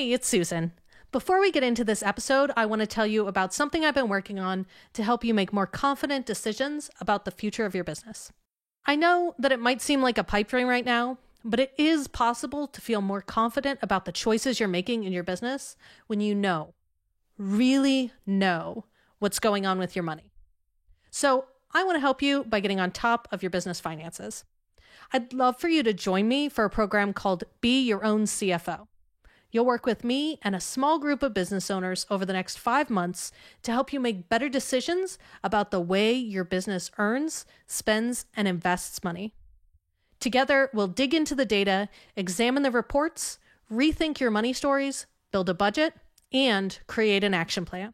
Hey, it's Susan. Before we get into this episode, I want to tell you about something I've been working on to help you make more confident decisions about the future of your business. I know that it might seem like a pipe dream right now, but it is possible to feel more confident about the choices you're making in your business when you really know what's going on with your money. So I want to help you by getting on top of your business finances. I'd love for you to join me for a program called Be Your Own CFO. You'll work with me and a small group of business owners over the next 5 months to help you make better decisions about the way your business earns, spends, and invests money. Together, we'll dig into the data, examine the reports, rethink your money stories, build a budget, and create an action plan.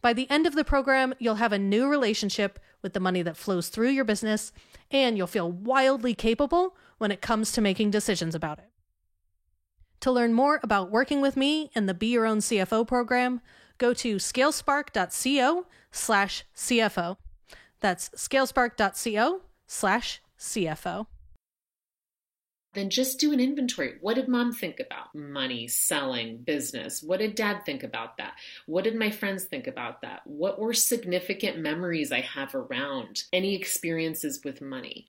By the end of the program, you'll have a new relationship with the money that flows through your business, and you'll feel wildly capable when it comes to making decisions about it. To learn more about working with me in the Be Your Own CFO program, go to scalespark.co/CFO. That's scalespark.co/CFO. Then just do an inventory. What did mom think about money, selling, business? What did dad think about that? What did my friends think about that? What were significant memories I have around any experiences with money?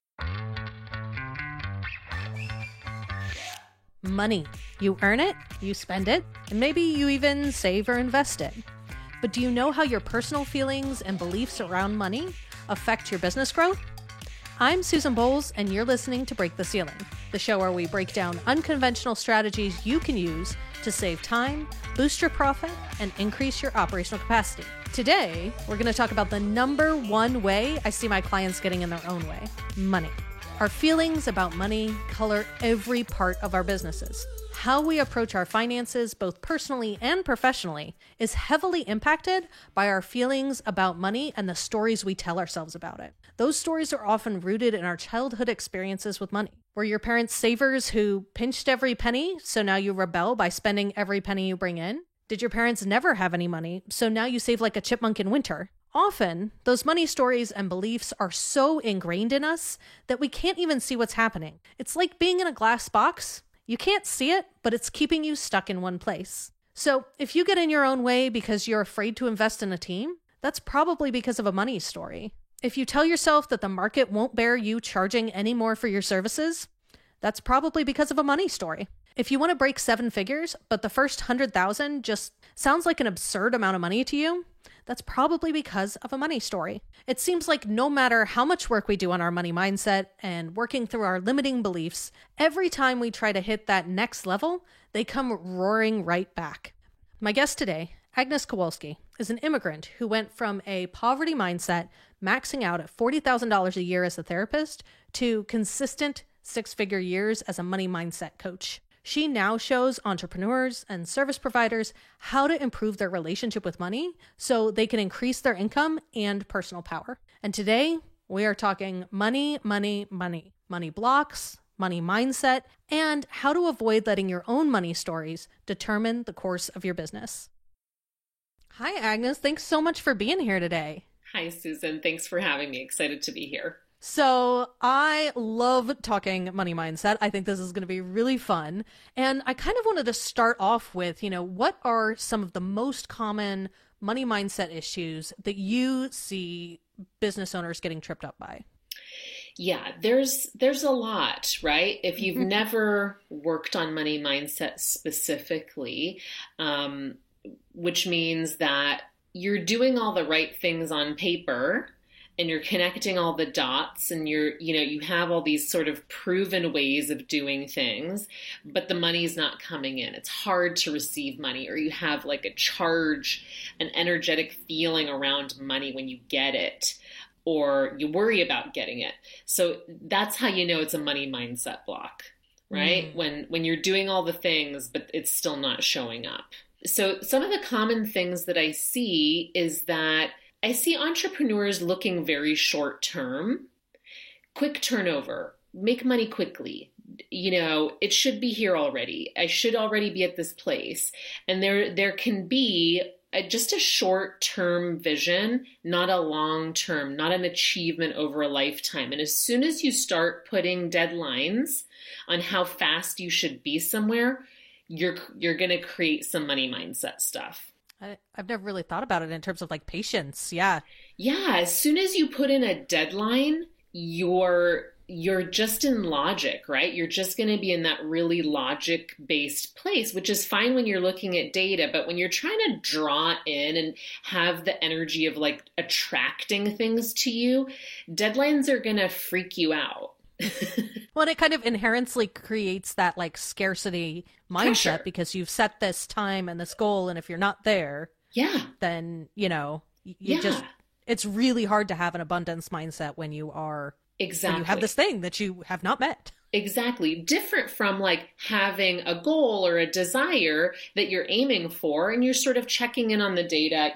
Money. You earn it, you spend it, and maybe you even save or invest it. But do you know how your personal feelings and beliefs around money affect your business growth? I'm Susan Bowles, and you're listening to Break the Ceiling, the show where we break down unconventional strategies you can use to save time, boost your profit, and increase your operational capacity. Today, we're going to talk about the number one way I see my clients getting in their own way: money. Our feelings about money color every part of our businesses. How we approach our finances, both personally and professionally, is heavily impacted by our feelings about money and the stories we tell ourselves about it. Those stories are often rooted in our childhood experiences with money. Were your parents savers who pinched every penny, so now you rebel by spending every penny you bring in? Did your parents never have any money, so now you save like a chipmunk in winter? Often, those money stories and beliefs are so ingrained in us that we can't even see what's happening. It's like being in a glass box. You can't see it, but it's keeping you stuck in one place. So if you get in your own way because you're afraid to invest in a team, that's probably because of a money story. If you tell yourself that the market won't bear you charging any more for your services, that's probably because of a money story. If you want to break 7 figures, but the first 100,000 just sounds like an absurd amount of money to you, that's probably because of a money story. It seems like no matter how much work we do on our money mindset and working through our limiting beliefs, every time we try to hit that next level, they come roaring right back. My guest today, Agnes Kowalski, is an immigrant who went from a poverty mindset, maxing out at $40,000 a year as a therapist, to consistent 6-figure years as a money mindset coach. She now shows entrepreneurs and service providers how to improve their relationship with money so they can increase their income and personal power. And today, we are talking money blocks, money mindset, and how to avoid letting your own money stories determine the course of your business. Hi, Agnes. Thanks so much for being here today. Hi, Susan. Thanks for having me. Excited to be here. So I love talking money mindset. I think this is going to be really fun. And I kind of wanted to start off with, what are some of the most common money mindset issues that you see business owners getting tripped up by? Yeah, there's a lot, right? If you've never worked on money mindset specifically, which means that you're doing all the right things on paper, and you're connecting all the dots, and you have all these sort of proven ways of doing things, but the money's not coming in. It's hard to receive money, or you have like a charge, an energetic feeling around money when you get it, or you worry about getting it. So that's how you know it's a money mindset block, right? When you're doing all the things, but it's still not showing up. So some of the common things that I see is that I see entrepreneurs looking very short term, quick turnover, make money quickly. It should be here already. I should already be at this place. And there can be just a short-term vision, not a long-term, not an achievement over a lifetime. And as soon as you start putting deadlines on how fast you should be somewhere, you're going to create some money mindset stuff. I've never really thought about it in terms of like patience. Yeah. Yeah, as soon as you put in a deadline, you're just in logic, right? You're just going to be in that really logic based place, which is fine when you're looking at data. But when you're trying to draw in and have the energy of like attracting things to you, deadlines are going to freak you out. Well, and it kind of inherently creates that like scarcity mindset Pressure. because you've set this time and this goal. And if you're not there, Yeah. then, you just, Yeah. it's really hard to have an abundance mindset when you are, when you have Exactly. this thing that you have not met. Exactly. Different from like having a goal or a desire that you're aiming for, and you're sort of checking in on the data,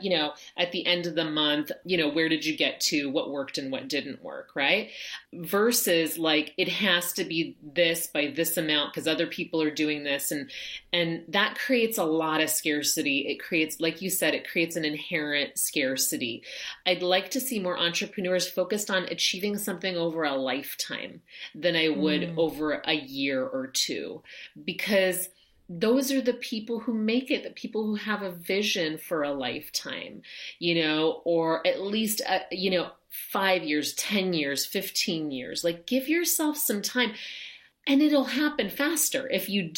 at the end of the month, where did you get to, what worked and what didn't work, right? Versus like it has to be this by this amount because other people are doing this, and that creates a lot of scarcity. It creates, like you said, it creates an inherent scarcity. I'd like to see more entrepreneurs focused on achieving something over a lifetime than I would over a year or two, because those are the people who make it, the people who have a vision for a lifetime, or at least, 5 years, 10 years, 15 years. Like give yourself some time. And it'll happen faster. If you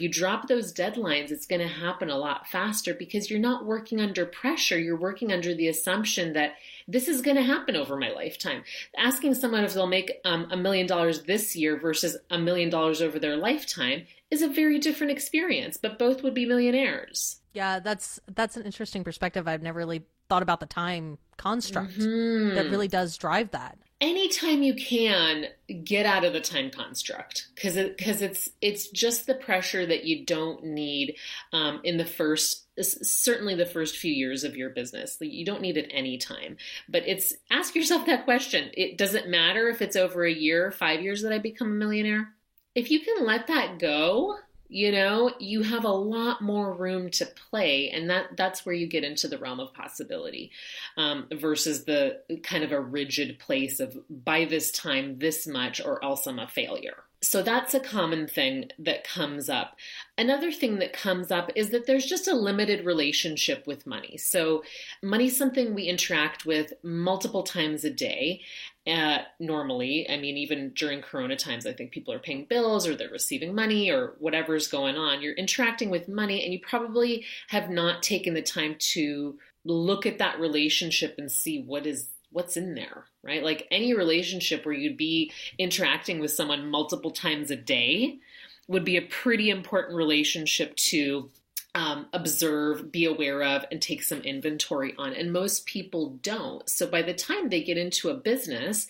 drop those deadlines, it's going to happen a lot faster because you're not working under pressure. You're working under the assumption that this is going to happen over my lifetime. Asking someone if they'll make $1 million this year versus $1 million over their lifetime is a very different experience, but both would be millionaires. Yeah, that's an interesting perspective. I've never really thought about the time construct that really does drive that. Anytime you can, get out of the time construct, because it's just the pressure that you don't need in certainly the first few years of your business. You don't need it any time, but ask yourself that question. It doesn't matter if it's over a year, 5 years that I become a millionaire. If you can let that go, you have a lot more room to play, and that's where you get into the realm of possibility, versus the kind of a rigid place of by this time, this much, or else I'm a failure. So that's a common thing that comes up. Another thing that comes up is that there's just a limited relationship with money. So money's something we interact with multiple times a day. Normally, I mean, even during Corona times, I think people are paying bills or they're receiving money or whatever's going on. You're interacting with money, and you probably have not taken the time to look at that relationship and see what's in there, right? Like any relationship where you'd be interacting with someone multiple times a day would be a pretty important relationship to observe, be aware of, and take some inventory on. And most people don't. So by the time they get into a business,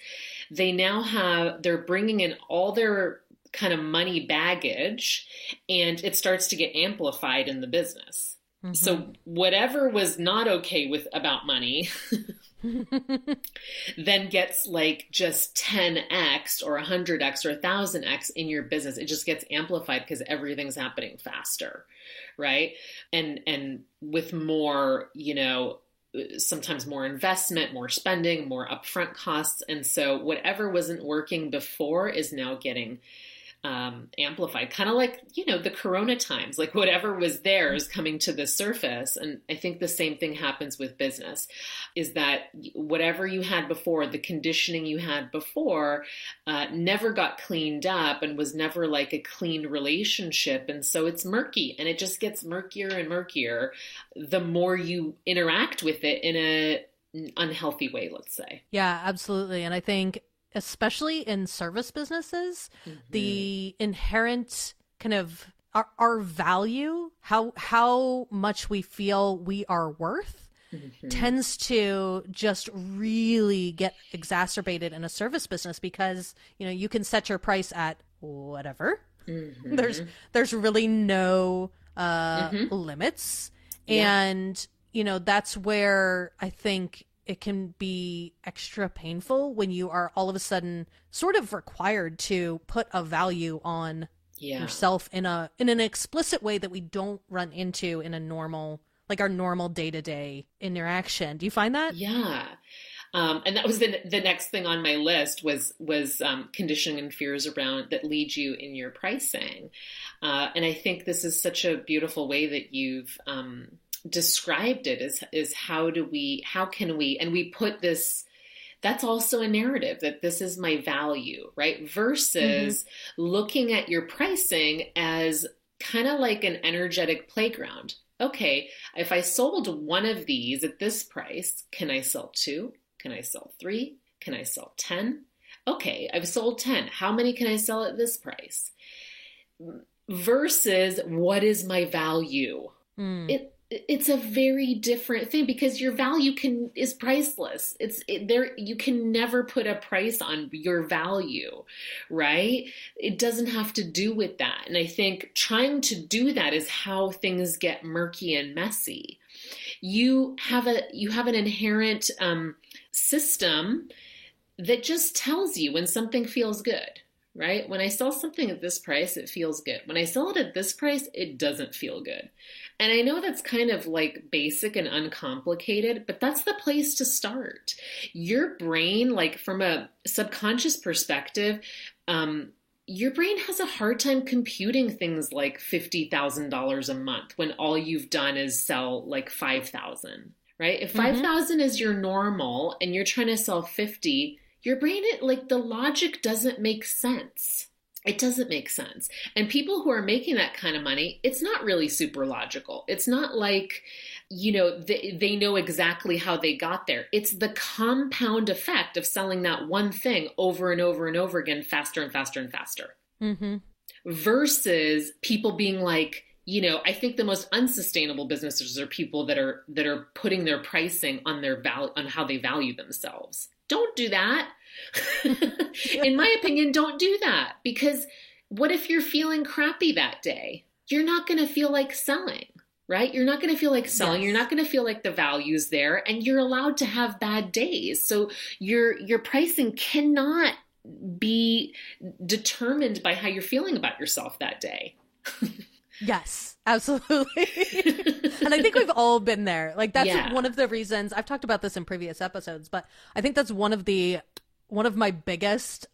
they're bringing in all their kind of money baggage, and it starts to get amplified in the business. Mm-hmm. So whatever was not okay about money then gets like just 10x or 100x or 1000x in your business. It just gets amplified because everything's happening faster, right? And with more, sometimes more investment, more spending, more upfront costs. And so whatever wasn't working before is now getting amplified, kind of like, the Corona times, like whatever was there is coming to the surface. And I think the same thing happens with business, is that whatever you had before, the conditioning you had before, never got cleaned up and was never like a clean relationship. And so it's murky, and it just gets murkier and murkier the more you interact with it in an unhealthy way, let's say. Yeah, absolutely. And I think especially in service businesses, the inherent kind of our value, how much we feel we are worth, tends to just really get exacerbated in a service business because, you can set your price at whatever. There's really no limits. Yeah. And, that's where I think it can be extra painful when you are all of a sudden sort of required to put a value on yourself in an explicit way that we don't run into in a normal, like our normal day-to-day interaction. Do you find that? Yeah. And that was the next thing on my list was conditioning and fears around that lead you in your pricing. And I think this is such a beautiful way that you've described it is how can we, and we put this, that's also a narrative that this is my value, right? Versus looking at your pricing as kind of like an energetic playground. Okay, if I sold one of these at this price, can I sell two? Can I sell three? Can I sell 10? Okay, I've sold 10. How many can I sell at this price? Versus what is my value? It's a very different thing because your value is priceless. You can never put a price on your value, right? It doesn't have to do with that. And I think trying to do that is how things get murky and messy. You have an inherent system that just tells you when something feels good. Right? When I sell something at this price, it feels good. When I sell it at this price, it doesn't feel good. And I know that's kind of like basic and uncomplicated, but that's the place to start. Your brain, like from a subconscious perspective, your brain has a hard time computing things like $50,000 a month when all you've done is sell like 5,000, right? If 5,000 is your normal and you're trying to sell 50, your brain, the logic doesn't make sense. It doesn't make sense. And people who are making that kind of money, it's not really super logical. It's not like, they know exactly how they got there. It's the compound effect of selling that one thing over and over and over again, faster and faster and faster. Versus people being like, I think the most unsustainable businesses are people that are putting their pricing on their on how they value themselves. Don't do that. In my opinion, don't do that, because what if you're feeling crappy that day? You're not going to feel like selling, right? You're not going to feel like selling. Yes. You're not going to feel like the value's there, and you're allowed to have bad days. So your pricing cannot be determined by how you're feeling about yourself that day. Yes, absolutely. And I think we've all been there. Like that's one of the reasons I've talked about this in previous episodes, but I think that's one of my biggest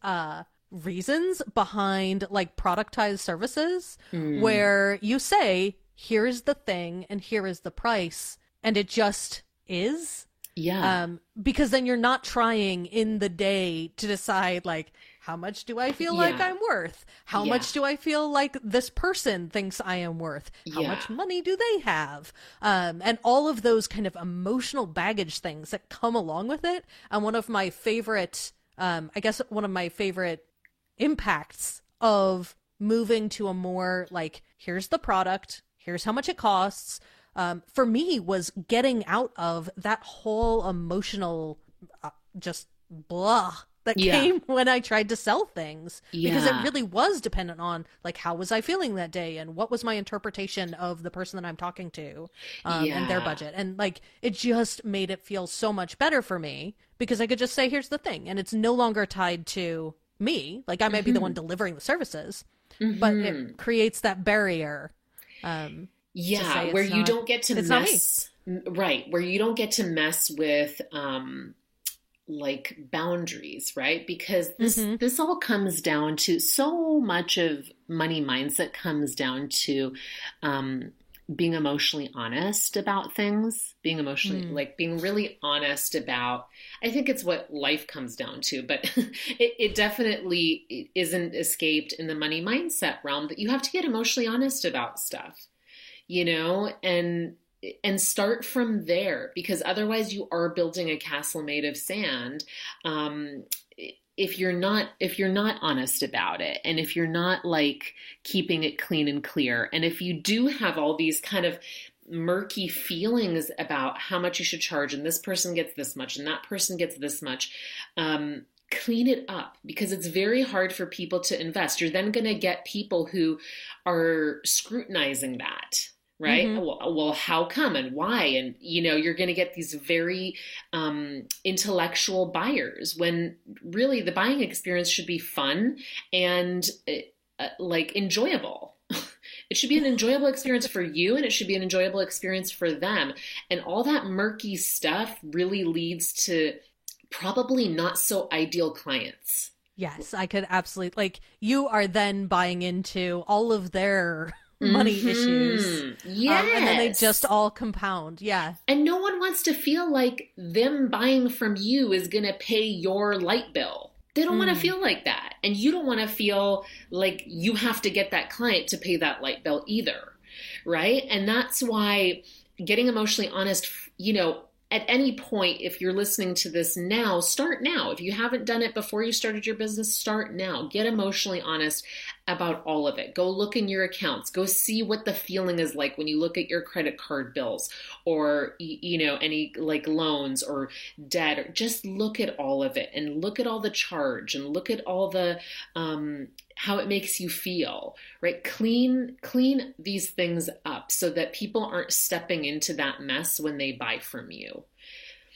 reasons behind like productized services where you say, here's the thing and here is the price, and it just is. Yeah. Because then you're not trying in the day to decide like, how much do I feel like I'm worth? How much do I feel like this person thinks I am worth? How much money do they have? And all of those kind of emotional baggage things that come along with it. And one of my favorite, one of my favorite impacts of moving to a more like, here's the product, here's how much it costs, for me was getting out of that whole emotional just blah that came when I tried to sell things, because it really was dependent on like, how was I feeling that day and what was my interpretation of the person that I'm talking to and their budget. And like, it just made it feel so much better for me because I could just say, here's the thing. And it's no longer tied to me. Like I might be the one delivering the services, but it creates that barrier. Where you don't get to mess, right? Where you don't get to mess with, like boundaries, right? Because this all comes down to, so much of money mindset comes down to being emotionally honest about things, being really honest about, I think it's what life comes down to, but it definitely isn't escaped in the money mindset realm that you have to get emotionally honest about stuff, and start from there, because otherwise you are building a castle made of sand. If you're not honest about it, and if you're not like keeping it clean and clear, and if you do have all these kind of murky feelings about how much you should charge, and this person gets this much and that person gets this much, clean it up, because it's very hard for people to invest. You're then going to get people who are scrutinizing that. Right? Well, how come and why? And, you're going to get these very intellectual buyers, when really the buying experience should be fun and like enjoyable. It should be an enjoyable experience for you, and it should be an enjoyable experience for them. And all that murky stuff really leads to probably not so ideal clients. Yes, I could absolutely, like, you are then buying into all of their money issues. And then they just Yes. all compound. Yeah. And no one wants to feel like them buying from you is going to pay your light bill. They don't want to Mm. feel like that. And you don't want to feel like you have to get that client to pay that light bill either. Right. And that's why getting emotionally honest, at any point, if you're listening to this now, start now. If you haven't done it before you started your business, start now. Get emotionally honest about all of it. Go look in your accounts. Go see what the feeling is like when you look at your credit card bills or, any like loans or debt. Or just look at all of it and look at all the charge and look at all the, how it makes you feel, right? Clean these things up so that people aren't stepping into that mess when they buy from you.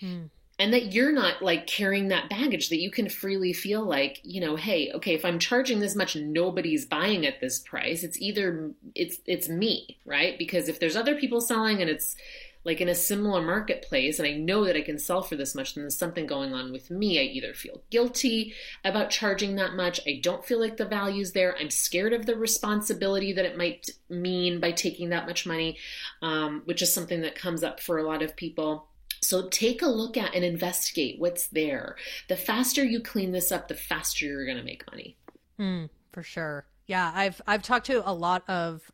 Mm. And that you're not like carrying that baggage, that you can freely feel like, hey, okay, if I'm charging this much, nobody's buying at this price. It's either it's me, right? Because if there's other people selling and it's like in a similar marketplace and I know that I can sell for this much, then there's something going on with me. I either feel guilty about charging that much. I don't feel like the value's there. I'm scared of the responsibility that it might mean by taking that much money, which is something that comes up for a lot of people. So take a look at and investigate what's there. The faster you clean this up, the faster you're going to make money. For sure. Yeah, I've talked to a lot of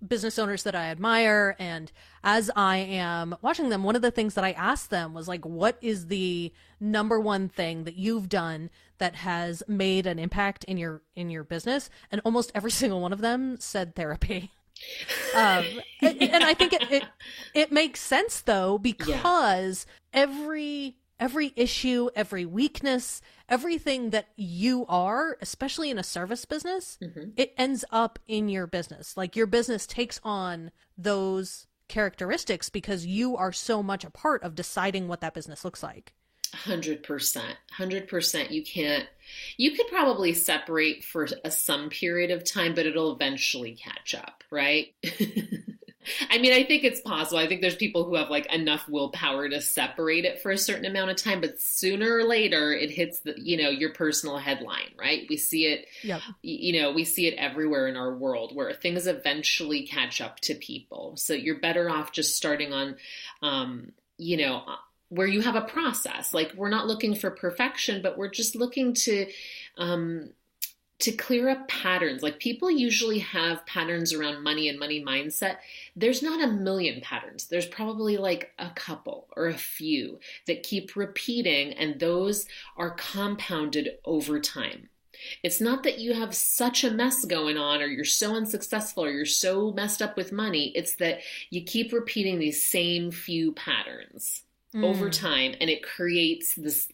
business owners that I admire, and as I am watching them, one of the things that I asked them was like, what is the number one thing that you've done that has made an impact in your business? And almost every single one of them said therapy. And I think it makes sense though, because every issue, every weakness, everything that you are, especially in a service business, it ends up in your business. Like your business takes on those characteristics because you are so much a part of deciding what that business looks like. 100%. 100%. You could probably separate for some period of time, but it'll eventually catch up, right? I mean, I think it's possible. I think there's people who have like enough willpower to separate it for a certain amount of time, but sooner or later it hits your personal headline, right? We see it, Yep. We see it everywhere in our world where things eventually catch up to people. So you're better off just starting on, where you have a process. Like we're not looking for perfection, but we're just looking to clear up patterns. Like people usually have patterns around money and money mindset. There's not a million patterns. There's probably like a couple or a few that keep repeating, and those are compounded over time. It's not that you have such a mess going on or you're so unsuccessful or you're so messed up with money. It's that you keep repeating these same few patterns over time, and it creates this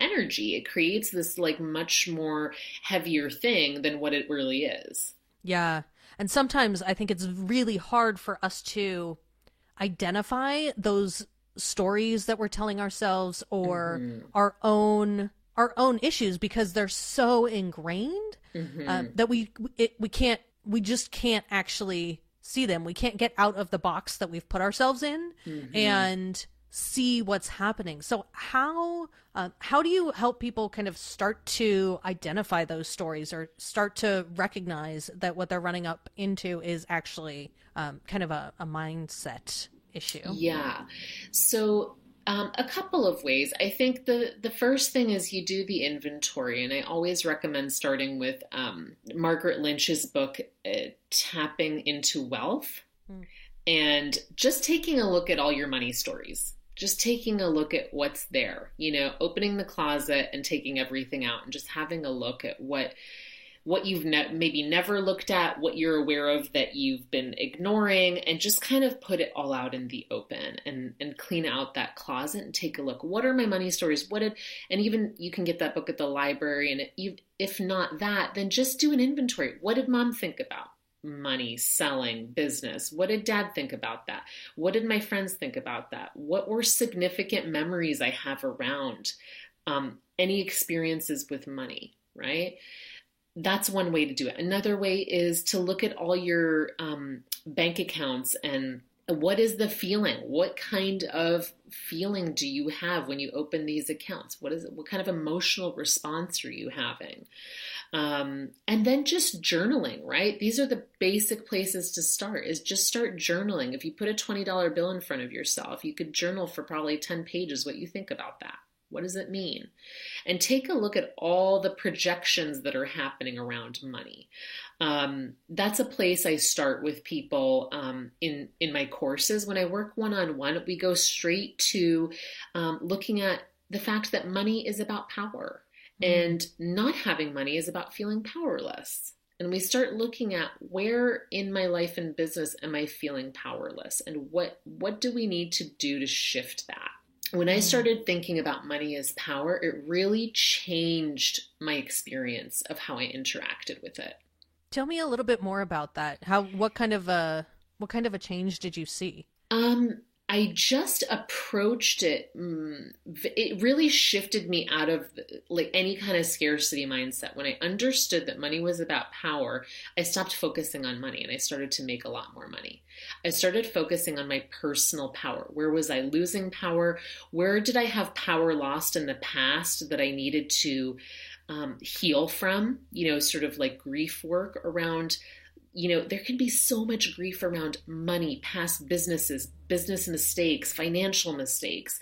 energy. It creates this like much more heavier thing than what it really is. Yeah. And sometimes I think it's really hard for us to identify those stories that we're telling ourselves or our own issues because they're so ingrained that we just can't actually see them. We can't get out of the box that we've put ourselves in and see what's happening. So how do you help people kind of start to identify those stories or start to recognize that what they're running up into is actually kind of a mindset issue? Yeah. So a couple of ways. I think the first thing is you do the inventory, and I always recommend starting with Margaret Lynch's book, Tapping into Wealth, and just taking a look at all your money stories. Just taking a look at what's there, opening the closet and taking everything out and just having a look at what you've maybe never looked at, what you're aware of that you've been ignoring, and just kind of put it all out in the open and clean out that closet and take a look. What are my money stories? And even you can get that book at the library. And if not that, then just do an inventory. What did mom think about money, selling, business? What did dad think about that? What did my friends think about that? What were significant memories I have around any experiences with money, right? That's one way to do it. Another way is to look at all your bank accounts and What is the feeling? What kind of feeling do you have when you open these accounts? What is it? What kind of emotional response are you having? And then just journaling, right? These are the basic places to start, is just start journaling. If you put a $20 bill in front of yourself, you could journal for probably 10 pages what you think about that. What does it mean? And take a look at all the projections that are happening around money. That's a place I start with people in my courses. When I work one-on-one, we go straight to looking at the fact that money is about power, and not having money is about feeling powerless. And we start looking at, where in my life and business am I feeling powerless, and what do we need to do to shift that? When I started thinking about money as power, it really changed my experience of how I interacted with it. Tell me a little bit more about that. What kind of a change did you see? I just approached it. It really shifted me out of like any kind of scarcity mindset. When I understood that money was about power, I stopped focusing on money and I started to make a lot more money. I started focusing on my personal power. Where was I losing power? Where did I have power lost in the past that I needed to heal from? Sort of like grief work around. There can be so much grief around money, past business mistakes, financial mistakes,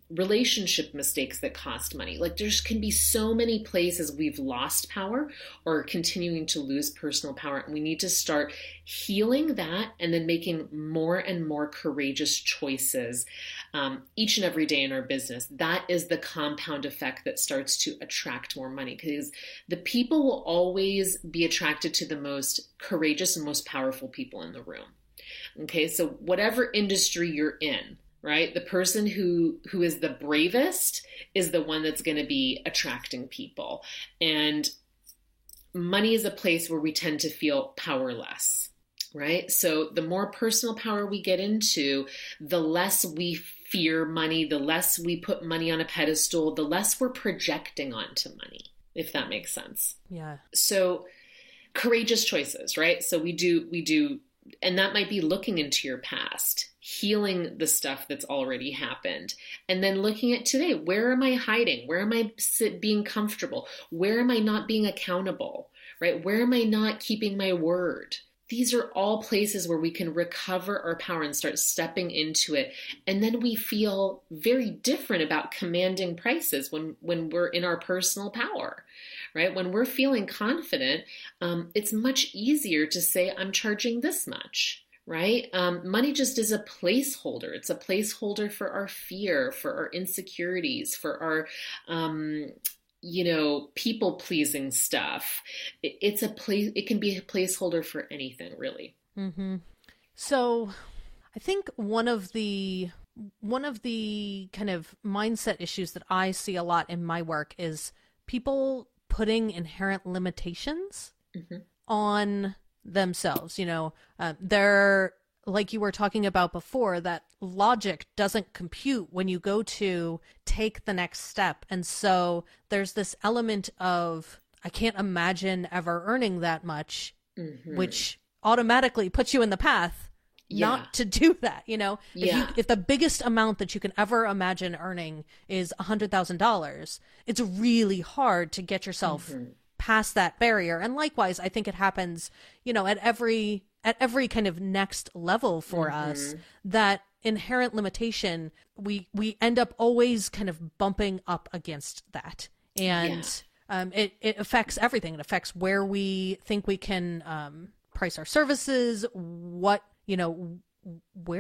relationship mistakes that cost money. Like, there can be so many places we've lost power or continuing to lose personal power. And we need to start healing that and then making more and more courageous choices each and every day in our business. That is the compound effect that starts to attract more money, because the people will always be attracted to the most courageous and most powerful people in the room. Okay, so whatever industry you're in, right? The person who is the bravest is the one that's going to be attracting people. And money is a place where we tend to feel powerless, right? So the more personal power we get into, the less we fear money, the less we put money on a pedestal, the less we're projecting onto money, if that makes sense. Yeah. So courageous choices, right? So we do, and that might be looking into your past, healing the stuff that's already happened, and then looking at today. Where am I hiding? Where am I being comfortable? Where am I not being accountable, right? Where am I not keeping my word? These are all places where we can recover our power and start stepping into it. And then we feel very different about commanding prices when we're in our personal power, right? When we're feeling confident, it's much easier to say, I'm charging this much, right? Money just is a placeholder. It's a placeholder for our fear, for our insecurities, for our, people pleasing stuff. It's a place. It can be a placeholder for anything, really. Mm-hmm. So I think one of the kind of mindset issues that I see a lot in my work is people putting inherent limitations on themselves. They're, like you were talking about before, that logic doesn't compute when you go to take the next step. And so there's this element of, I can't imagine ever earning that much, which automatically puts you in the path not to do that. If the biggest amount that you can ever imagine earning is $100,000, it's really hard to get yourself past that barrier. And likewise, I think it happens, at every kind of next level for us, that inherent limitation, we end up always kind of bumping up against that. And it affects everything. It affects where we think we can price our services, where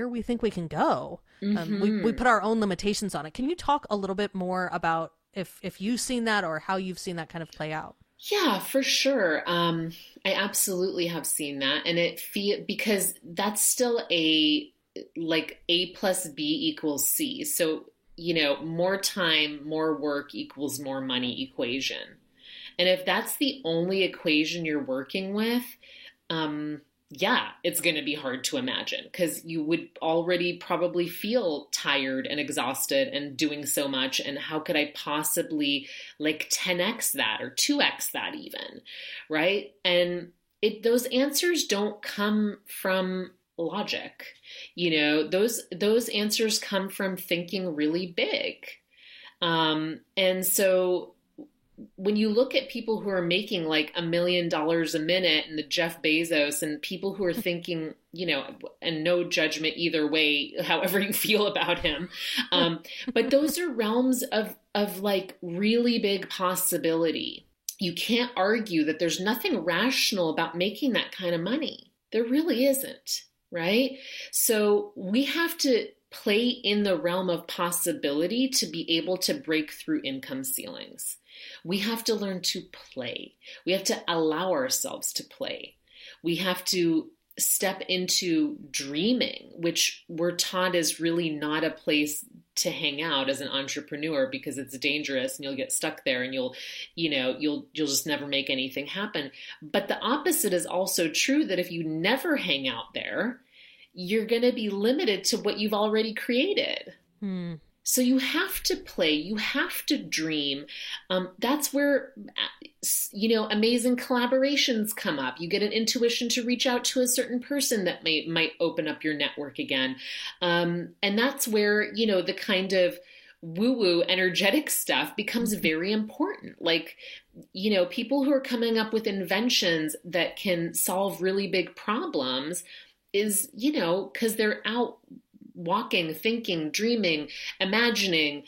we think we can go. We put our own limitations on it. Can you talk a little bit more about if you've seen that or how you've seen that kind of play out? Yeah, for sure. I absolutely have seen that. And because that's still A plus B equals C. So, more time, more work equals more money equation. And if that's the only equation you're working with, it's going to be hard to imagine, because you would already probably feel tired and exhausted and doing so much. And how could I possibly 10x that or 2x that even, right? And those answers don't come from logic. Those answers come from thinking really big. And so when you look at people who are making like $1 million a minute, and the Jeff Bezos, and people who are thinking, and no judgment either way, however you feel about him. But those are realms of like really big possibility. You can't argue that there's nothing rational about making that kind of money. There really isn't, right? So we have to play in the realm of possibility to be able to break through income ceilings. We have to learn to play. We have to allow ourselves to play. We have to step into dreaming, which we're taught is really not a place to hang out as an entrepreneur, because it's dangerous and you'll get stuck there and you'll just never make anything happen. But the opposite is also true, that if you never hang out there, you're going to be limited to what you've already created. So you have to play, you have to dream. That's where, amazing collaborations come up. You get an intuition to reach out to a certain person that might open up your network again. And that's where, the kind of woo-woo energetic stuff becomes very important. Like, people who are coming up with inventions that can solve really big problems is, because they're out walking, thinking, dreaming, imagining.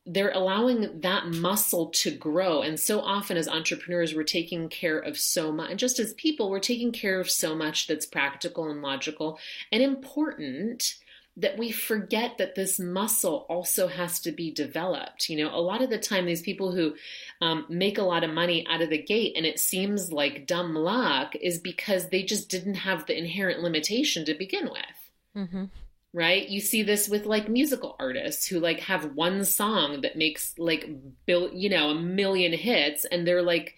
They're allowing that muscle to grow. And so often as entrepreneurs, we're taking care of so much. And just as people, we're taking care of so much that's practical and logical and important, that we forget that this muscle also has to be developed. A lot of the time, these people who make a lot of money out of the gate, and it seems like dumb luck, is because they just didn't have the inherent limitation to begin with. Mm-hmm. Right? You see this with like musical artists who like have one song that makes like, a million hits, and they're like,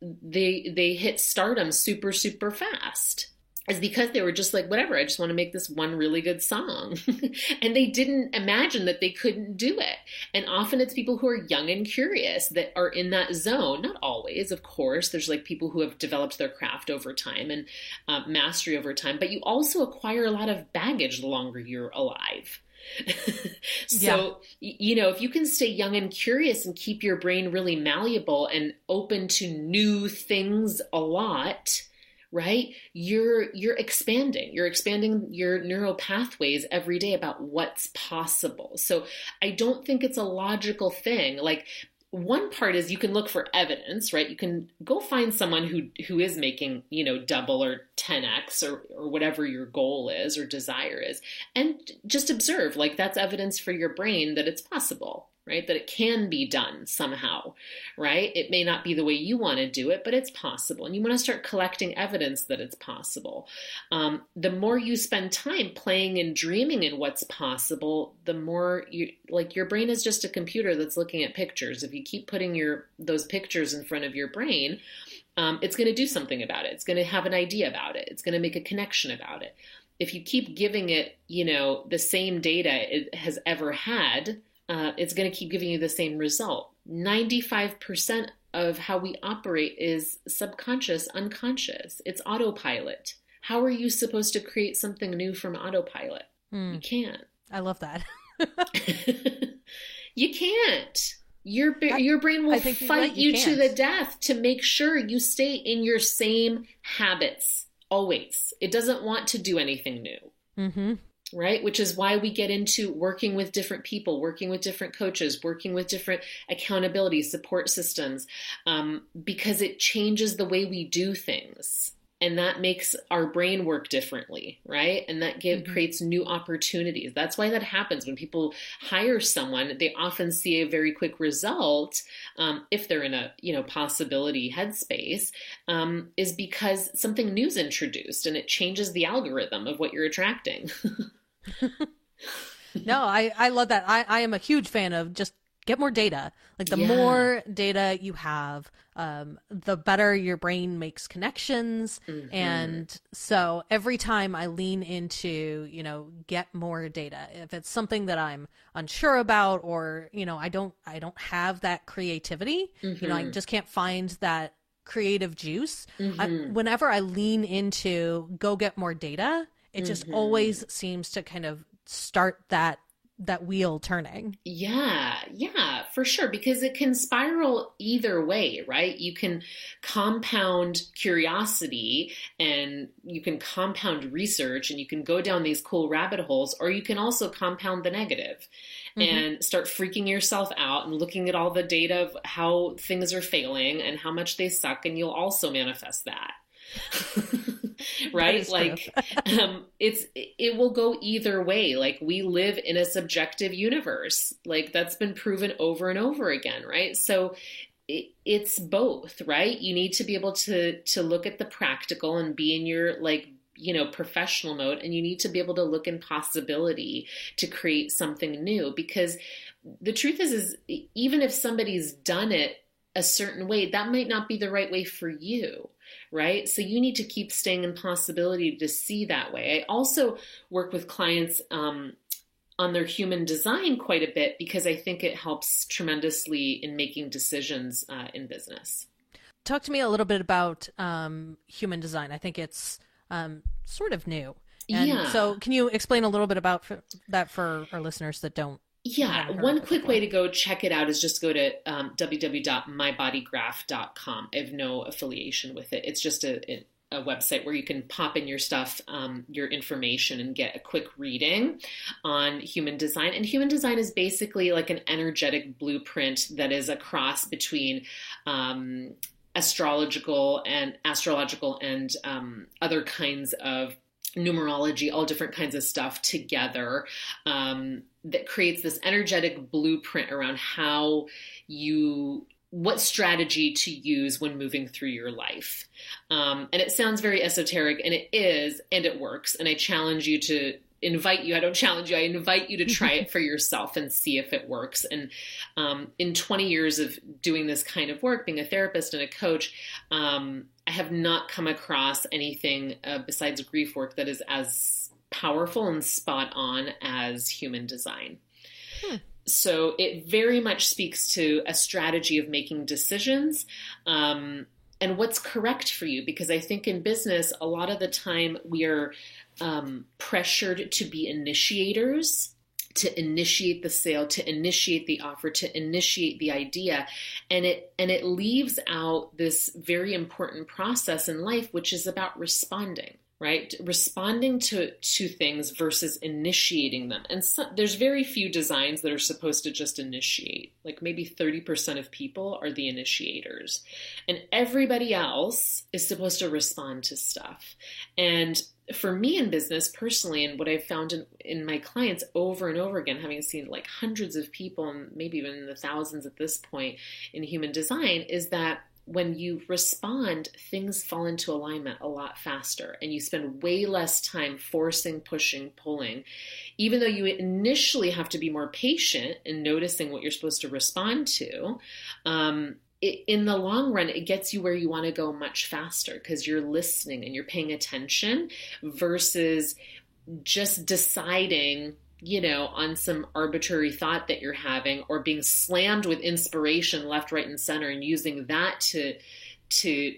they hit stardom super, super fast. Is because they were just like, whatever, I just want to make this one really good song. And they didn't imagine that they couldn't do it. And often it's people who are young and curious that are in that zone. Not always, of course. There's like people who have developed their craft over time and mastery over time. But you also acquire a lot of baggage the longer you're alive. So, if you can stay young and curious and keep your brain really malleable and open to new things a lot, right? You're expanding your neural pathways every day about what's possible. So I don't think it's a logical thing. Like, one part is you can look for evidence, right? You can go find someone who is making, double or 10x or whatever your goal is or desire is, and just observe, like, that's evidence for your brain that it's possible. Right? That it can be done somehow, right? It may not be the way you want to do it, but it's possible. And you want to start collecting evidence that it's possible. The more you spend time playing and dreaming in what's possible, the more your brain is just a computer that's looking at pictures. If you keep putting those pictures in front of your brain, it's going to do something about it. It's going to have an idea about it. It's going to make a connection about it. If you keep giving it, the same data it has ever had, it's going to keep giving you the same result. 95% of how we operate is subconscious, unconscious. It's autopilot. How are you supposed to create something new from autopilot? You can't. I love that. You can't. Your brain will fight you to the death to make sure you stay in your same habits always. It doesn't want to do anything new. Mm-hmm. Right? Which is why we get into working with different people, working with different coaches, working with different accountability support systems, because it changes the way we do things. And that makes our brain work differently, right? And that creates new opportunities. That's why that happens. When people hire someone, they often see a very quick result, if they're in a possibility headspace, is because something new is introduced and it changes the algorithm of what you're attracting. No, I love that. I am a huge fan of just get more data. Like the more data you have, the better your brain makes connections. Mm-hmm. And so every time I lean into, get more data, if it's something that I'm unsure about, or, I don't have that creativity, I just can't find that creative juice. Whenever I lean into go get more data, it just always seems to kind of start that wheel turning. Yeah, for sure. Because it can spiral either way, right? You can compound curiosity and you can compound research and you can go down these cool rabbit holes, or you can also compound the negative and start freaking yourself out and looking at all the data of how things are failing and how much they suck. And you'll also manifest that. Right? Like, it will go either way. Like, we live in a subjective universe. Like, that's been proven over and over again. Right. So it's both, right? You need to be able to look at the practical and be in your, like, professional mode. And you need to be able to look in possibility to create something new, because the truth is even if somebody's done it a certain way, that might not be the right way for you. Right? So you need to keep staying in possibility to see that way. I also work with clients on their human design quite a bit, because I think it helps tremendously in making decisions in business. Talk to me a little bit about human design. I think it's sort of new. And so can you explain a little bit about that for our listeners that don't? Yeah, one quick way to go check it out is just go to www.mybodygraph.com. I have no affiliation with it. It's just a website where you can pop in your stuff, your information, and get a quick reading on human design. And human design is basically like an energetic blueprint that is a cross between astrological and other kinds of numerology, all different kinds of stuff together, that creates this energetic blueprint around what strategy to use when moving through your life. And it sounds very esoteric, and it is, and it works. And I invite you to try it for yourself and see if it works. And in 20 years of doing this kind of work, being a therapist and a coach, I have not come across anything besides grief work that is as powerful and spot on as human design. So it very much speaks to a strategy of making decisions and what's correct for you. Because I think in business, a lot of the time we are pressured to be initiators, to initiate the sale, to initiate the offer, to initiate the idea. And it leaves out this very important process in life, which is about responding. Right? Responding to things versus initiating them. And there's very few designs that are supposed to just initiate. Like maybe 30% of people are the initiators. And everybody else is supposed to respond to stuff. And for me in business personally, and what I've found in my clients over and over again, having seen like hundreds of people and maybe even in the thousands at this point in human design, is that when you respond, things fall into alignment a lot faster, and you spend way less time forcing, pushing, pulling. Even though you initially have to be more patient in noticing what you're supposed to respond to, in the long run, it gets you where you want to go much faster because you're listening and you're paying attention versus just deciding on some arbitrary thought that you're having, or being slammed with inspiration left, right, and center and using that to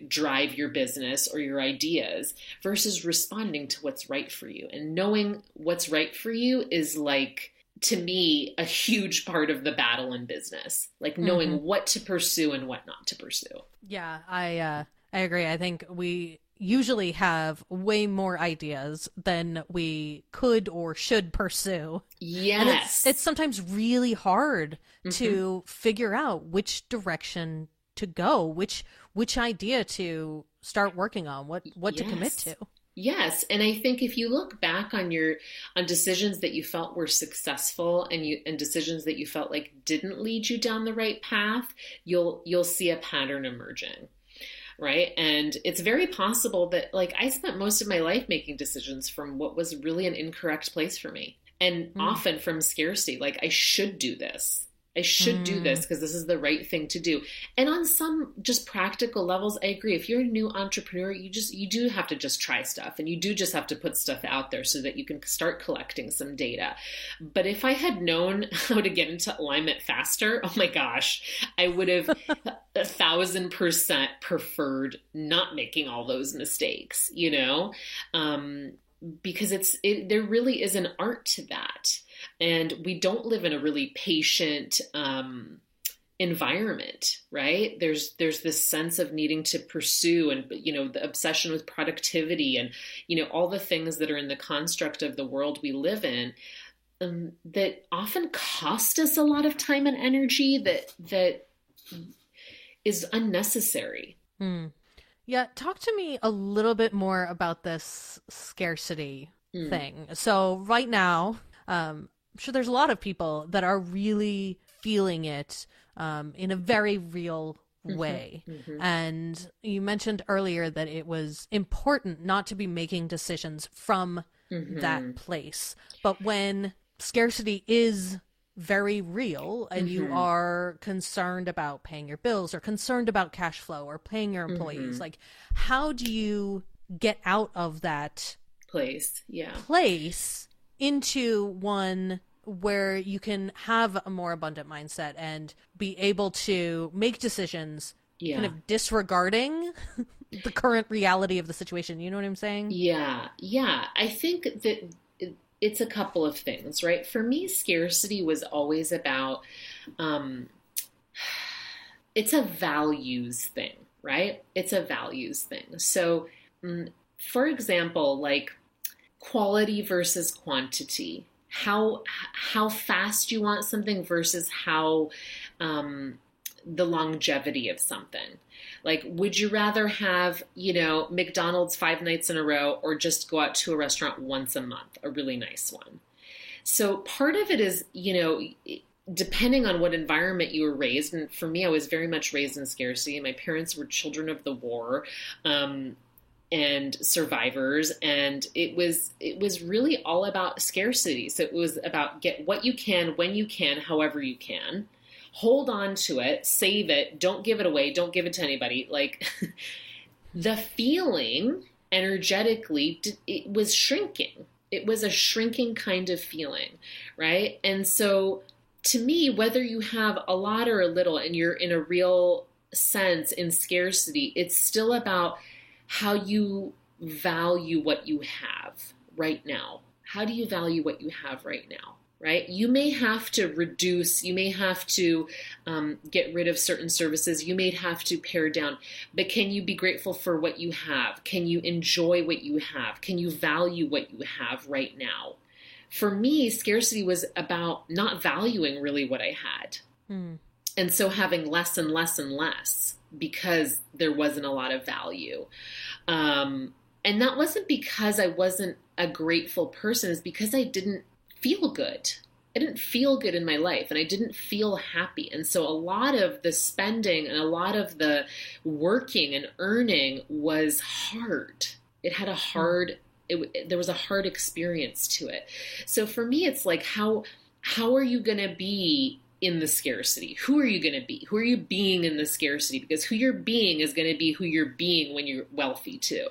drive your business or your ideas versus responding to what's right for you. And knowing what's right for you is, like, to me, a huge part of the battle in business, like knowing what to pursue and what not to pursue. Yeah, I agree. I think we usually have way more ideas than we could or should pursue. Yes. And it's sometimes really hard to figure out which direction to go, which idea to start working on, what to commit to. Yes. And I think if you look back on decisions that you felt were successful and decisions that you felt like didn't lead you down the right path, you'll see a pattern emerging. Right. And it's very possible that, like, I spent most of my life making decisions from what was really an incorrect place for me. And often from scarcity, like, I should do this. I should do this because this is the right thing to do. And on some just practical levels, I agree. If you're a new entrepreneur, you do have to just try stuff, and you do just have to put stuff out there so that you can start collecting some data. But if I had known how to get into alignment faster, oh my gosh, I would have 1,000% preferred not making all those mistakes, because there really is an art to that. And we don't live in a really patient environment, right? There's this sense of needing to pursue, and the obsession with productivity, and all the things that are in the construct of the world we live in, that often cost us a lot of time and energy that is unnecessary. Yeah, talk to me a little bit more about this scarcity thing. So right now, I'm sure there's a lot of people that are really feeling it in a very real way. And you mentioned earlier that it was important not to be making decisions from that place. But when scarcity is very real and you are concerned about paying your bills or concerned about cash flow or paying your employees, like, how do you get out of that place into one where you can have a more abundant mindset and be able to make decisions kind of disregarding the current reality of the situation? You know what I'm saying? Yeah. I think that it's a couple of things, right? For me, scarcity was always about, it's a values thing, right? It's a values thing. So, for example, like quality versus quantity, how fast you want something versus how, the longevity of something. Like, would you rather have, McDonald's 5 nights in a row, or just go out to a restaurant once a month, a really nice one? So part of it is, depending on what environment you were raised. And for me, I was very much raised in scarcity. My parents were children of the war, and survivors. And it was really all about scarcity. So it was about get what you can, when you can, however you can. Hold on to it, save it, don't give it away, don't give it to anybody. Like, the feeling energetically, it was shrinking. It was a shrinking kind of feeling, right? And so to me, whether you have a lot or a little and you're in a real sense in scarcity, it's still about how you value what you have right now. How do you value what you have right now? Right? You may have to reduce, you may have to get rid of certain services, you may have to pare down, but can you be grateful for what you have? Can you enjoy what you have? Can you value what you have right now? For me, scarcity was about not valuing really what I had. And so having less and less and less because there wasn't a lot of value. And that wasn't because I wasn't a grateful person, it's because I didn't feel good. I didn't feel good in my life, and I didn't feel happy. And so a lot of the spending and a lot of the working and earning was hard. It had a hard, there was a hard experience to it. So for me, it's like, how are you going to be in the scarcity? Who are you going to be? Who are you being in the scarcity? Because who you're being is going to be who you're being when you're wealthy too.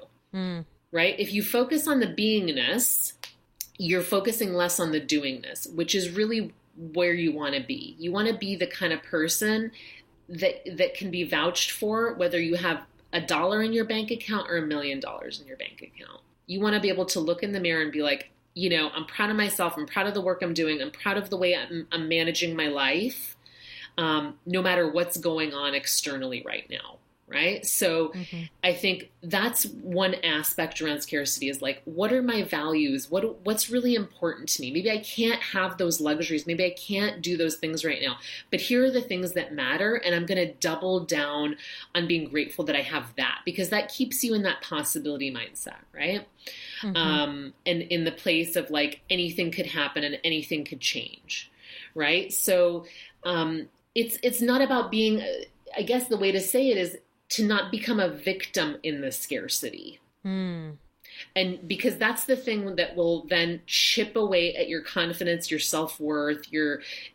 Right? If you focus on the beingness, you're focusing less on the doingness, which is really where you want to be. You want to be the kind of person that can be vouched for, whether you have $1 in your bank account or $1 million in your bank account. You want to be able to look in the mirror and be like, I'm proud of myself. I'm proud of the work I'm doing. I'm proud of the way I'm managing my life, no matter what's going on externally right now. Right. So I think that's one aspect around scarcity is like, what are my values? What's really important to me? Maybe I can't have those luxuries. Maybe I can't do those things right now, but here are the things that matter. And I'm going to double down on being grateful that I have that, because that keeps you in that possibility mindset. Right. And in the place of like, anything could happen and anything could change. Right. So it's not about being, I guess the way to say it is, to not become a victim in the scarcity. And because that's the thing that will then chip away at your confidence, your self-worth,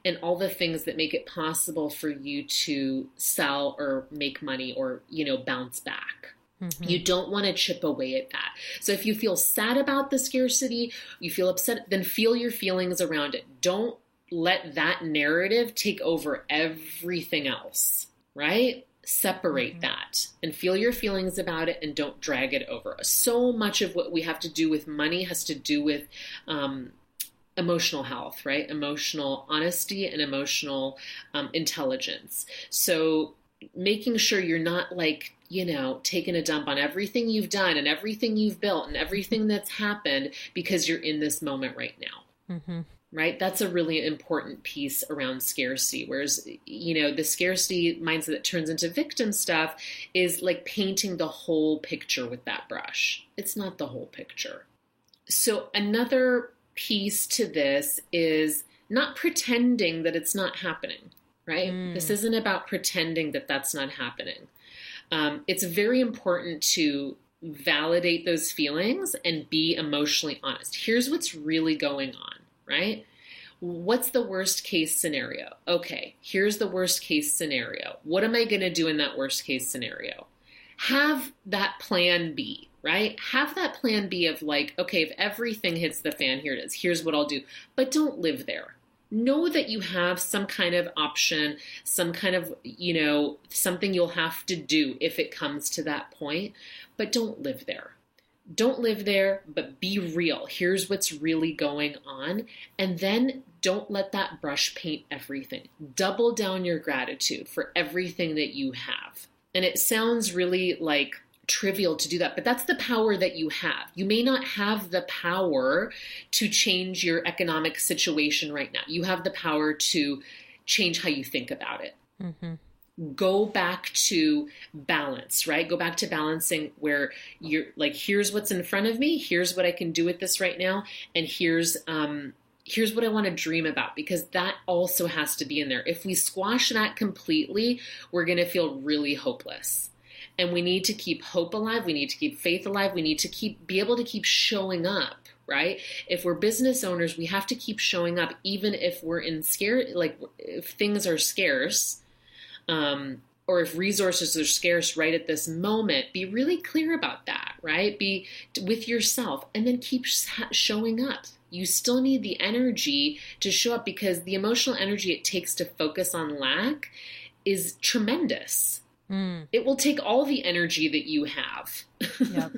and all the things that make it possible for you to sell or make money or, bounce back. You don't want to chip away at that. So if you feel sad about the scarcity, you feel upset, then feel your feelings around it. Don't let that narrative take over everything else, right? Separate that and feel your feelings about it and don't drag it over. So much of what we have to do with money has to do with emotional health, right? Emotional honesty and emotional intelligence. So making sure you're not like, taking a dump on everything you've done and everything you've built and everything that's happened because you're in this moment right now. Mm-hmm. Right? That's a really important piece around scarcity. Whereas, the scarcity mindset that turns into victim stuff is like painting the whole picture with that brush. It's not the whole picture. So another piece to this is not pretending that it's not happening, right? This isn't about pretending that that's not happening. It's very important to validate those feelings and be emotionally honest. Here's what's really going on. Right? What's the worst case scenario? Okay, here's the worst case scenario. What am I going to do in that worst case scenario? Have that plan B, right? Have that plan B of like, okay, if everything hits the fan, here it is. Here's what I'll do. But don't live there. Know that you have some kind of option, some kind of, something you'll have to do if it comes to that point, but don't live there. Don't live there, but be real. Here's what's really going on. And then don't let that brush paint everything. Double down your gratitude for everything that you have. And it sounds really like trivial to do that, but that's the power that you have. You may not have the power to change your economic situation right now. You have the power to change how you think about it. Mm-hmm. Go back to balance, right? Go back to balancing where you're like, here's what's in front of me. Here's what I can do with this right now. And here's what I want to dream about, because that also has to be in there. If we squash that completely, we're going to feel really hopeless. And we need to keep hope alive. We need to keep faith alive. We need to be able to keep showing up, right? If we're business owners, we have to keep showing up, even if we're if things are scarce, or if resources are scarce right at this moment. Be really clear about that, right? Be with yourself and then keep showing up. You still need the energy to show up, because the emotional energy it takes to focus on lack is tremendous. It will take all the energy that you have. Yep.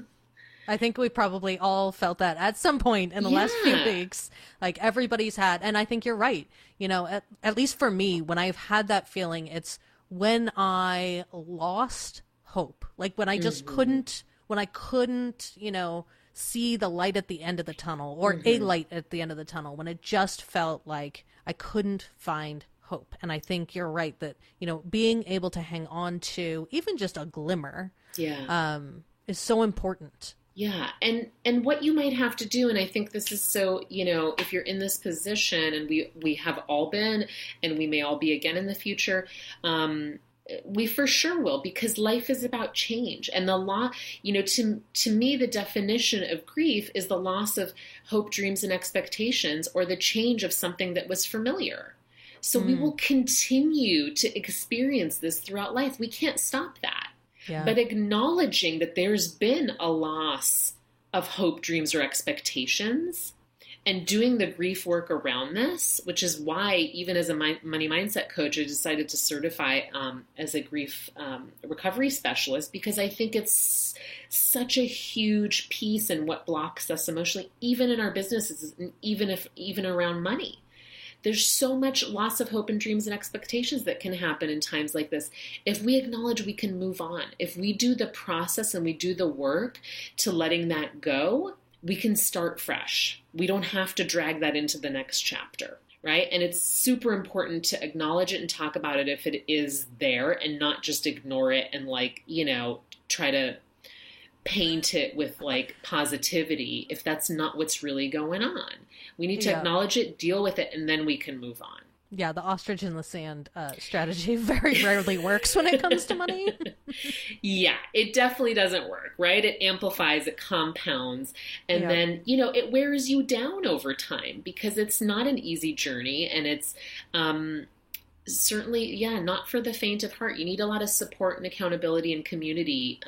I think we probably all felt that at some point in the last few weeks. Like everybody's had, and I think you're right. At least for me, when I've had that feeling, it's when I lost hope. Like when I just couldn't, see the light at the end of the tunnel, or a light at the end of the tunnel, when it just felt like I couldn't find hope. And I think you're right that, being able to hang on to even just a glimmer is so important. Yeah. And what you might have to do, and I think this is so, if you're in this position, and we have all been, and we may all be again in the future, we for sure will, because life is about change. And to me, the definition of grief is the loss of hope, dreams, and expectations, or the change of something that was familiar. So we will continue to experience this throughout life. We can't stop that. Yeah. But acknowledging that there's been a loss of hope, dreams, or expectations, and doing the grief work around this, which is why even as a money mindset coach, I decided to certify as a grief recovery specialist, because I think it's such a huge piece in what blocks us emotionally, even in our businesses, and even around money. There's so much loss of hope and dreams and expectations that can happen in times like this. If we acknowledge, we can move on. If we do the process and we do the work to letting that go, we can start fresh. We don't have to drag that into the next chapter, right? And it's super important to acknowledge it and talk about it if it is there, and not just ignore it and try to paint it with positivity if that's not what's really going on. We need to acknowledge it, deal with it, and then we can move on. Yeah, the ostrich in the sand strategy very rarely works when it comes to money. Yeah, it definitely doesn't work, right? It amplifies, it compounds, and then, it wears you down over time, because it's not an easy journey, and it's certainly, not for the faint of heart. You need a lot of support and accountability and community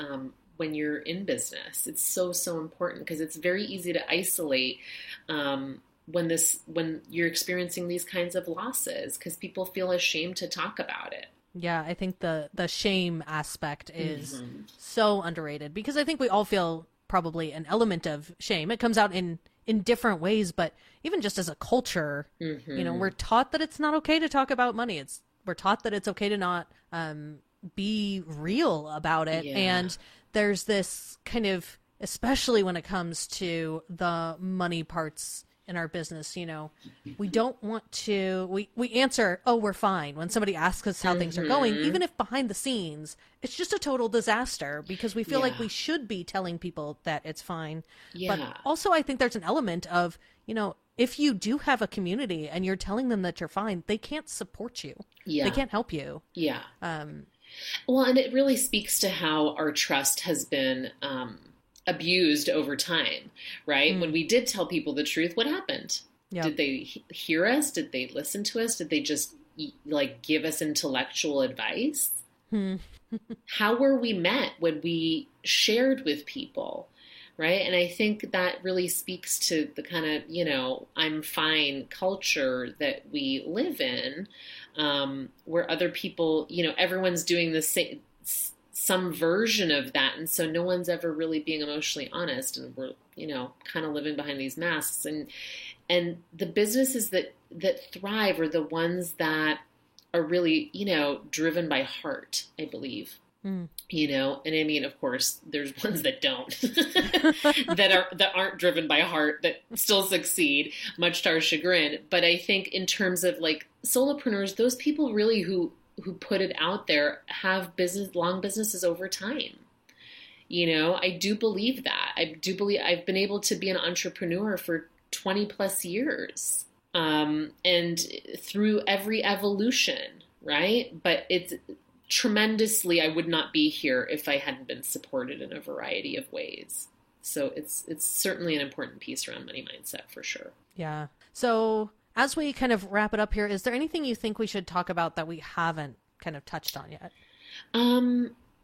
when you're in business. It's so, so important, because it's very easy to isolate when you're experiencing these kinds of losses, because people feel ashamed to talk about it. Yeah, I think the shame aspect is so underrated because I think we all feel probably an element of shame. It comes out in different ways, but even just as a culture, we're taught that it's not okay to talk about money. We're taught that it's okay to not be real about it. Yeah. And there's this kind of, especially when it comes to the money parts in our business, we don't want to, we answer, oh, we're fine when somebody asks us how things are going, even if behind the scenes, it's just a total disaster because we feel like we should be telling people that it's fine. Yeah. But also I think there's an element of, if you do have a community and you're telling them that you're fine, they can't support you. Yeah. They can't help you. Yeah. Well, and it really speaks to how our trust has been, abused over time, right? When we did tell people the truth, what happened? Yep. Did they hear us? Did they listen to us? Did they just give us intellectual advice? How were we met when we shared with people, right? And I think that really speaks to the kind of, I'm fine culture that we live in, where other people, everyone's doing the same, some version of that. And so no one's ever really being emotionally honest. And we're, kind of living behind these masks. And the businesses that thrive are the ones that are really, driven by heart, I believe. And I mean, of course, there's ones that don't, that aren't driven by heart, that still succeed, much to our chagrin. But I think in terms of solopreneurs, those people really who put it out there have long businesses over time. I do believe that. I do believe I've been able to be an entrepreneur for 20 plus years. And through every evolution, right? But it's tremendously, I would not be here if I hadn't been supported in a variety of ways. So it's certainly an important piece around money mindset for sure. Yeah. So as we kind of wrap it up here, is there anything you think we should talk about that we haven't kind of touched on yet?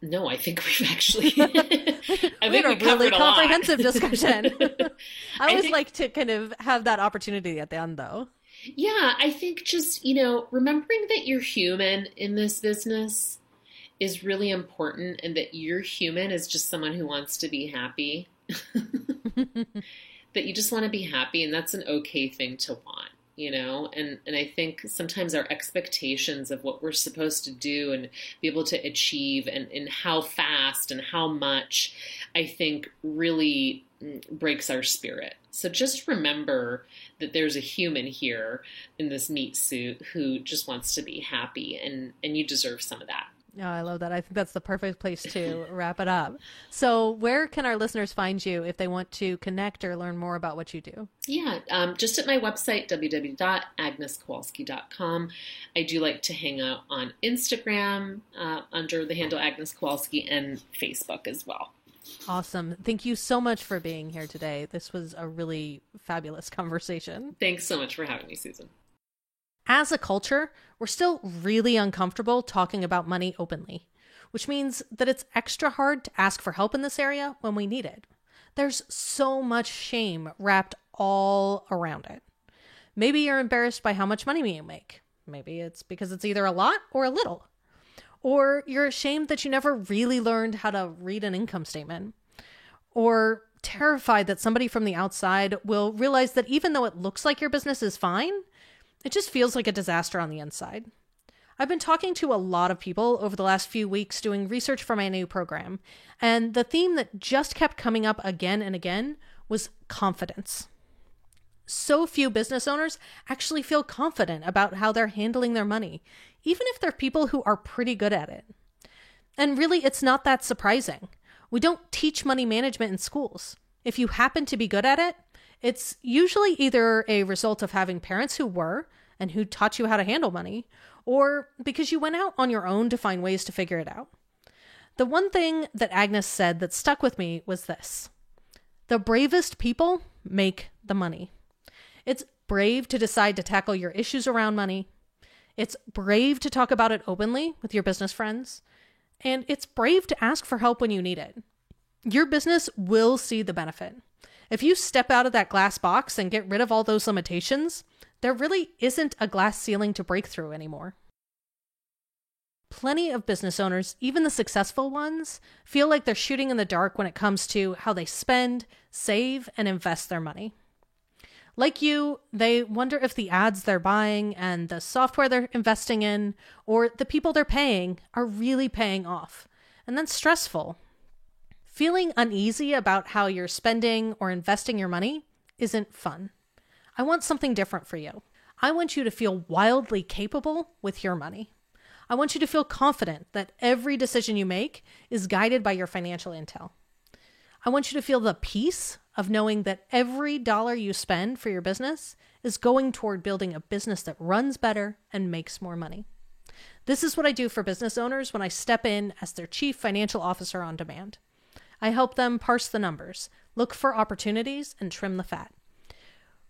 No, I think we've actually we had a really comprehensive discussion. I always like to kind of have that opportunity at the end, though. Yeah, I think just, remembering that you're human in this business is really important, and that you're human is just someone who wants to be happy. That you just want to be happy, and that's an okay thing to want. And I think sometimes our expectations of what we're supposed to do and be able to achieve and how fast and how much, I think really breaks our spirit. So just remember that there's a human here in this meat suit who just wants to be happy, and you deserve some of that. Oh, I love that. I think that's the perfect place to wrap it up. So where can our listeners find you if they want to connect or learn more about what you do? Yeah, just at my website, www.agneskowalski.com. I do like to hang out on Instagram under the handle Agnes Kowalski, and Facebook as well. Awesome. Thank you so much for being here today. This was a really fabulous conversation. Thanks so much for having me, Susan. As a culture, we're still really uncomfortable talking about money openly, which means that it's extra hard to ask for help in this area when we need it. There's so much shame wrapped all around it. Maybe you're embarrassed by how much money you make. Maybe it's because it's either a lot or a little. Or you're ashamed that you never really learned how to read an income statement. Or terrified that somebody from the outside will realize that even though it looks like your business is fine, it just feels like a disaster on the inside. I've been talking to a lot of people over the last few weeks doing research for my new program, and the theme that just kept coming up again and again was confidence. So few business owners actually feel confident about how they're handling their money, even if they're people who are pretty good at it. And really, it's not that surprising. We don't teach money management in schools. If you happen to be good at it, it's usually either a result of having parents who were and who taught you how to handle money, or because you went out on your own to find ways to figure it out. The one thing that Agnes said that stuck with me was this: the bravest people make the money. It's brave to decide to tackle your issues around money. It's brave to talk about it openly with your business friends. And it's brave to ask for help when you need it. Your business will see the benefit. If you step out of that glass box and get rid of all those limitations, there really isn't a glass ceiling to break through anymore. Plenty of business owners, even the successful ones, feel like they're shooting in the dark when it comes to how they spend, save, and invest their money. Like you, they wonder if the ads they're buying and the software they're investing in or the people they're paying are really paying off. And that's stressful. Feeling uneasy about how you're spending or investing your money isn't fun. I want something different for you. I want you to feel wildly capable with your money. I want you to feel confident that every decision you make is guided by your financial intel. I want you to feel the peace of knowing that every dollar you spend for your business is going toward building a business that runs better and makes more money. This is what I do for business owners when I step in as their chief financial officer on demand. I help them parse the numbers, look for opportunities, and trim the fat.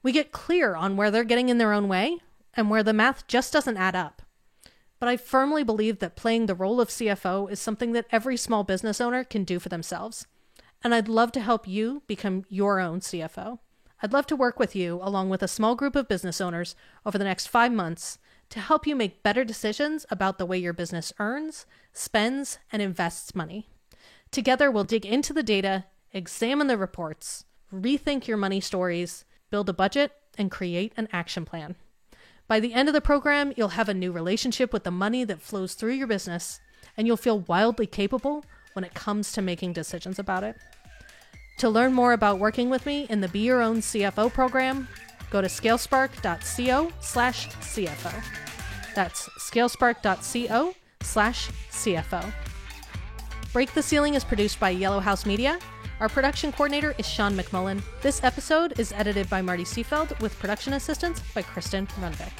We get clear on where they're getting in their own way and where the math just doesn't add up. But I firmly believe that playing the role of CFO is something that every small business owner can do for themselves. And I'd love to help you become your own CFO. I'd love to work with you along with a small group of business owners over the next 5 months to help you make better decisions about the way your business earns, spends, and invests money. Together, we'll dig into the data, examine the reports, rethink your money stories, build a budget, and create an action plan. By the end of the program, you'll have a new relationship with the money that flows through your business, and you'll feel wildly capable when it comes to making decisions about it. To learn more about working with me in the Be Your Own CFO program, go to scalespark.co/CFO. That's scalespark.co/CFO. Break the Ceiling is produced by Yellow House Media. Our production coordinator is Sean McMullen. This episode is edited by Marty Seafeld with production assistance by Kristen Runbeck.